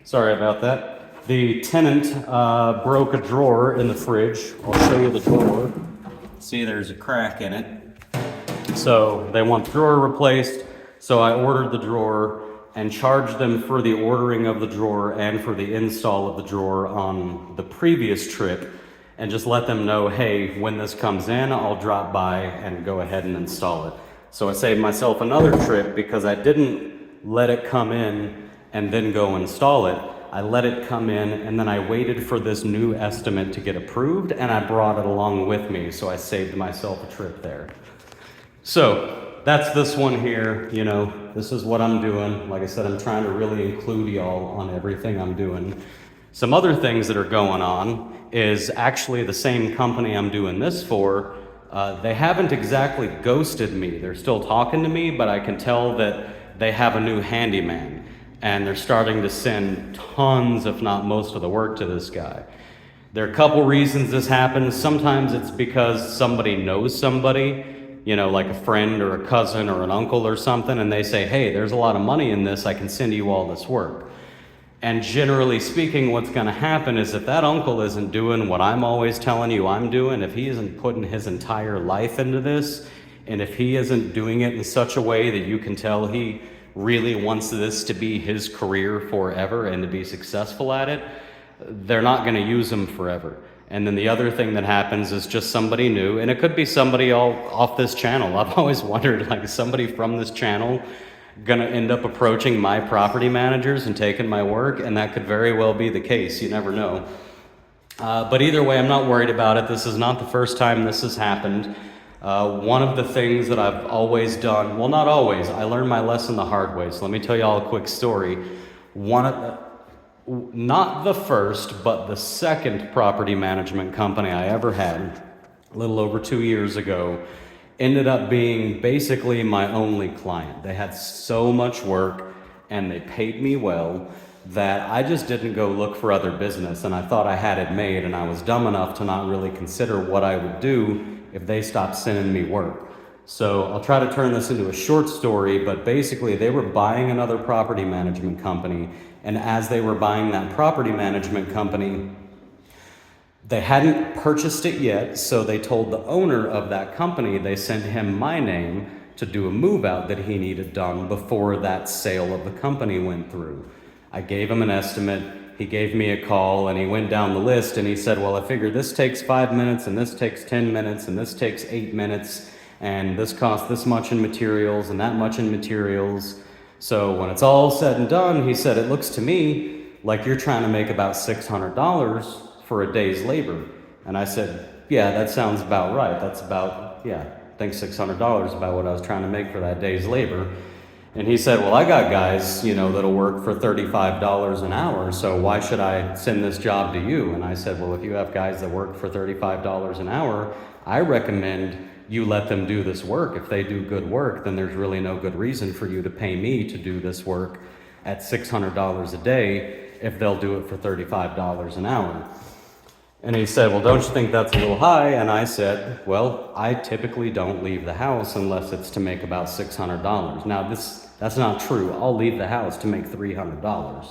Sorry about that. The tenant broke a drawer in the fridge. I'll show you the drawer. See, there's a crack in it. So they want the drawer replaced. So I ordered the drawer and charged them for the ordering of the drawer and for the install of the drawer on the previous trip, and just let them know, hey, when this comes in, I'll drop by and go ahead and install it. So I saved myself another trip because I didn't let it come in and then go install it. I let it come in and then I waited for this new estimate to get approved, and I brought it along with me, so I saved myself a trip there. So that's this one here. You know, this is what I'm doing. Like I said, I'm trying to really include y'all on everything I'm doing. Some other things that are going on is actually the same company I'm doing this for. They haven't exactly ghosted me. They're still talking to me, but I can tell that they have a new handyman, and they're starting to send tons, if not most of the work to this guy. There are a couple reasons this happens. Sometimes it's because somebody knows somebody, you know, like a friend or a cousin or an uncle or something, and they say, hey, there's a lot of money in this, I can send you all this work. And generally speaking, what's gonna happen is if that uncle isn't doing what I'm always telling you I'm doing, if he isn't putting his entire life into this, and if he isn't doing it in such a way that you can tell he really wants this to be his career forever and to be successful at it, they're not gonna use him forever. And then the other thing that happens is just somebody new, and it could be somebody all off this channel. I've always wondered, like, is somebody from this channel gonna end up approaching my property managers and taking my work? And that could very well be the case, you never know. But either way, I'm not worried about it. This is not the first time this has happened. One of the things that I've always done, well, not always, I learned my lesson the hard way. So let me tell you all a quick story. Not the first, but the second property management company I ever had, a little over 2 years ago, ended up being basically my only client. They had so much work and they paid me well that I just didn't go look for other business, and I thought I had it made, and I was dumb enough to not really consider what I would do if they stopped sending me work. So I'll try to turn this into a short story, but basically they were buying another property management company, and as they were buying that property management company, they hadn't purchased it yet, so they told the owner of that company, they sent him my name to do a move out that he needed done before that sale of the company went through. I gave him an estimate, he gave me a call, and he went down the list and he said, well, I figure this takes 5 minutes, and this takes 10 minutes, and this takes 8 minutes, and this costs this much in materials and that much in materials. So when it's all said and done, he said, it looks to me like you're trying to make about $600 for a day's labor. And I said, yeah, that sounds about right. That's about, yeah, I think $600 is about what I was trying to make for that day's labor. And he said, well, I got guys, you know, that'll work for $35 an hour, so why should I send this job to you? And I said, well, if you have guys that work for $35 an hour, I recommend you let them do this work. If they do good work, then there's really no good reason for you to pay me to do this work at $600 a day if they'll do it for $35 an hour. And he said, well, don't you think that's a little high? And I said, well, I typically don't leave the house unless it's to make about $600. Now, that's not true. I'll leave the house to make $300.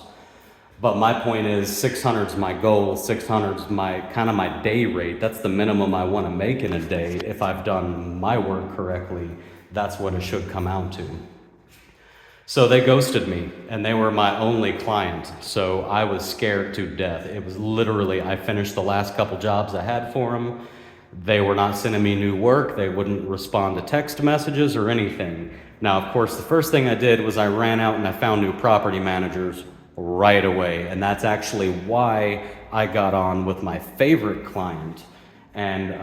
But my point is 600 is my goal. 600 is my kind of my day rate. That's the minimum I want to make in a day. If I've done my work correctly, that's what it should come out to. So they ghosted me, and they were my only client. So I was scared to death. It was literally, I finished the last couple jobs I had for them. They were not sending me new work. They wouldn't respond to text messages or anything. Now, of course, the first thing I did was I ran out and I found new property managers right away. And that's actually why I got on with my favorite client, and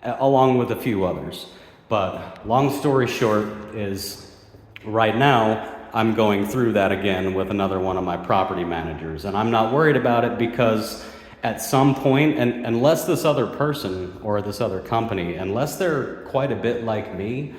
along with a few others. But long story short is right now I'm going through that again with another one of my property managers. And I'm not worried about it because at some point, and unless this other person or this other company, unless they're quite a bit like me,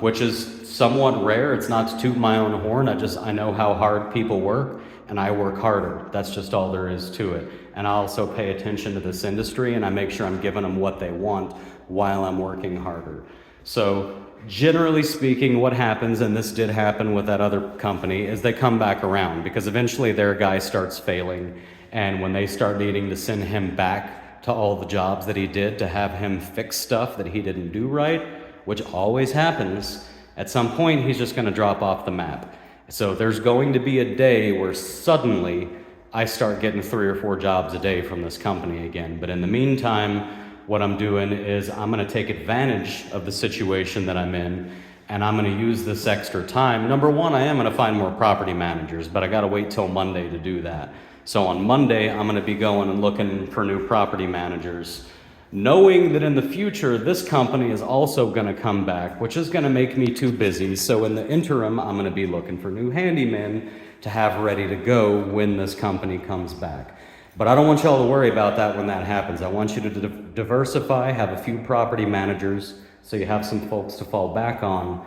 which is somewhat rare. It's not to toot my own horn. I know how hard people work, and I work harder. That's just all there is to it. And I also pay attention to this industry, and I make sure I'm giving them what they want while I'm working harder. So generally speaking, what happens, and this did happen with that other company, is they come back around because eventually their guy starts failing. And when they start needing to send him back to all the jobs that he did to have him fix stuff that he didn't do right, which always happens, at some point he's just going to drop off the map. So there's going to be a day where suddenly I start getting 3 or 4 jobs a day from this company again. But in the meantime, what I'm doing is I'm going to take advantage of the situation that I'm in, and I'm going to use this extra time. Number one, I am going to find more property managers, but I got to wait till Monday to do that. So on Monday, I'm going to be going and looking for new property managers, knowing that in the future, this company is also going to come back, which is going to make me too busy. So in the interim, I'm going to be looking for new handymen to have ready to go when this company comes back. But I don't want y'all to worry about that when that happens. I want you to diversify, have a few property managers, so you have some folks to fall back on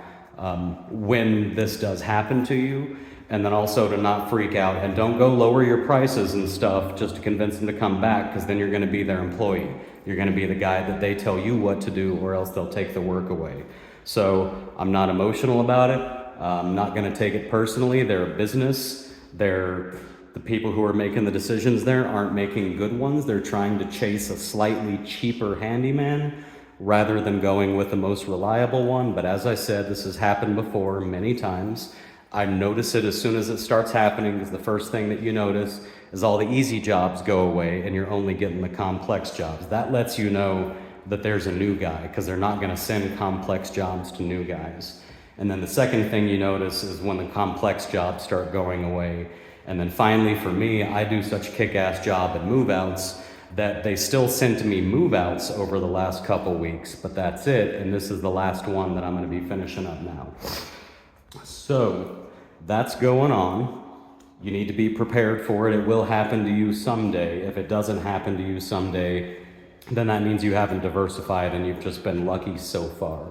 when this does happen to you, and then also to not freak out. And don't go lower your prices and stuff just to convince them to come back, because then you're going to be their employee. You're going to be the guy that they tell you what to do, or else they'll take the work away. So I'm not emotional about it. I'm not going to take it personally. They're a business. The people who are making the decisions there aren't making good ones. They're trying to chase a slightly cheaper handyman rather than going with the most reliable one. But as I said, this has happened before many times. I notice it as soon as it starts happening, because the first thing that you notice is all the easy jobs go away and you're only getting the complex jobs. That lets you know that there's a new guy, because they're not going to send complex jobs to new guys. And then the second thing you notice is when the complex jobs start going away. And then finally, for me, I do such a kick-ass job at move-outs that they still sent me move-outs over the last couple weeks, but that's it. And this is the last one that I'm going to be finishing up now. So that's going on. You need to be prepared for it. It will happen to you someday. If it doesn't happen to you someday, then that means you haven't diversified and you've just been lucky so far.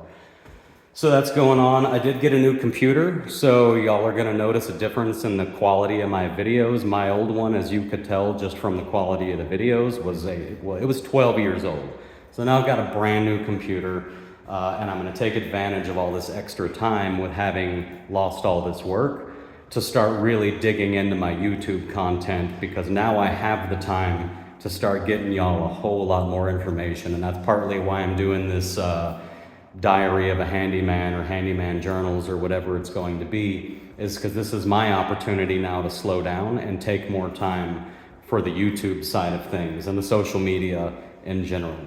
So that's going on. I did get a new computer, so y'all are gonna notice a difference in the quality of my videos. My old one, as you could tell just from the quality of the videos, it was 12 years old. So now I've got a brand new computer, and I'm gonna take advantage of all this extra time with having lost all this work to start really digging into my YouTube content, because now I have the time to start getting y'all a whole lot more information. And that's partly why I'm doing this Diary of a Handyman, or Handyman journals, or whatever it's going to be, is because this is my opportunity now to slow down and take more time for the YouTube side of things and the social media in general.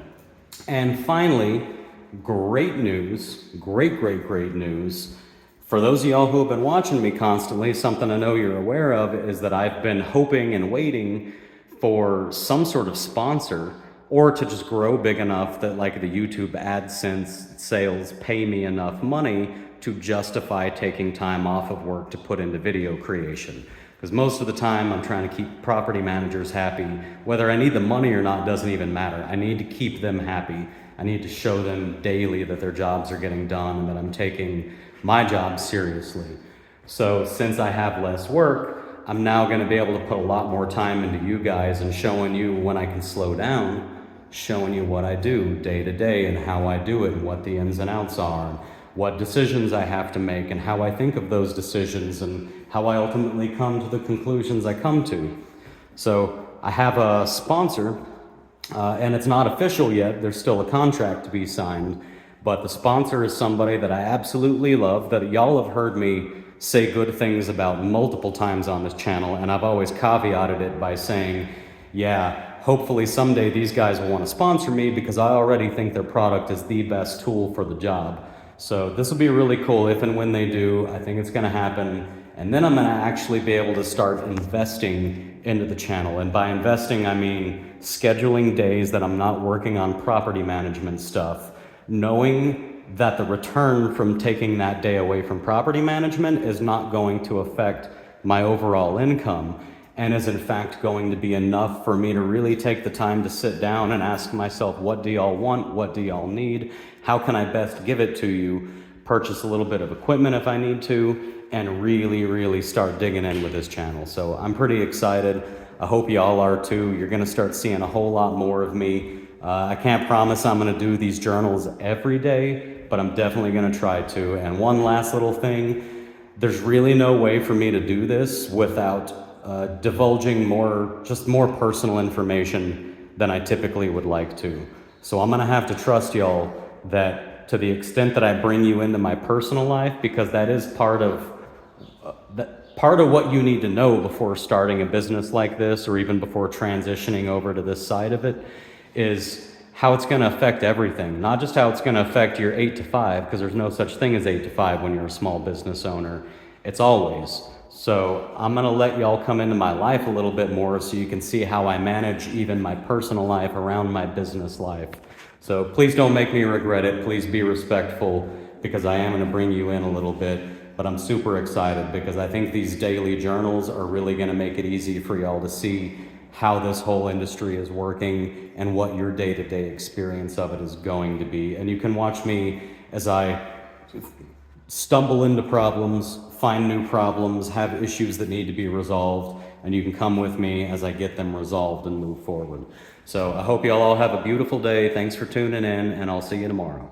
And finally, great news, great news. For those of y'all who have been watching me constantly, something I know you're aware of is that I've been hoping and waiting for some sort of sponsor, or to just grow big enough that like the YouTube AdSense sales pay me enough money to justify taking time off of work to put into video creation. Because most of the time I'm trying to keep property managers happy. Whether I need the money or not doesn't even matter. I need to keep them happy. I need to show them daily that their jobs are getting done and that I'm taking my job seriously. So since I have less work, I'm now going to be able to put a lot more time into you guys and showing you when I can slow down, showing you what I do day to day and how I do it and what the ins and outs are, and what decisions I have to make and how I think of those decisions and how I ultimately come to the conclusions I come to. So I have a sponsor, and it's not official yet. There's still a contract to be signed, but the sponsor is somebody that I absolutely love, that y'all have heard me say good things about multiple times on this channel, and I've always caveated it by saying, yeah, hopefully someday these guys will want to sponsor me, because I already think their product is the best tool for the job. So this will be really cool if and when they do. I think it's going to happen. And then I'm going to actually be able to start investing into the channel. And by investing, I mean scheduling days that I'm not working on property management stuff, knowing that the return from taking that day away from property management is not going to affect my overall income, and is in fact going to be enough for me to really take the time to sit down and ask myself, what do y'all want? What do y'all need? How can I best give it to you? Purchase a little bit of equipment if I need to, and really start digging in with this channel. So I'm pretty excited. I hope y'all are too. You're gonna start seeing a whole lot more of me. I can't promise I'm gonna do these journals every day, but I'm definitely going to try to. And one last little thing, there's really no way for me to do this without divulging more personal information than I typically would like to. So I'm going to have to trust y'all that to the extent that I bring you into my personal life, because that is part of what you need to know before starting a business like this, or even before transitioning over to this side of it, is how it's going to affect everything. Not just how it's going to affect your 8 to 5, because there's no such thing as 8 to 5 when you're a small business owner. It's always. So I'm going to let y'all come into my life a little bit more so you can see how I manage even my personal life around my business life. So please don't make me regret it. Please be respectful, because I am going to bring you in a little bit. But I'm super excited because I think these daily journals are really going to make it easy for y'all to see how this whole industry is working and what your day-to-day experience of it is going to be. And you can watch me as I stumble into problems, find new problems, have issues that need to be resolved, and you can come with me as I get them resolved and move forward. So I hope y'all all have a beautiful day. Thanks for tuning in, and I'll see you tomorrow.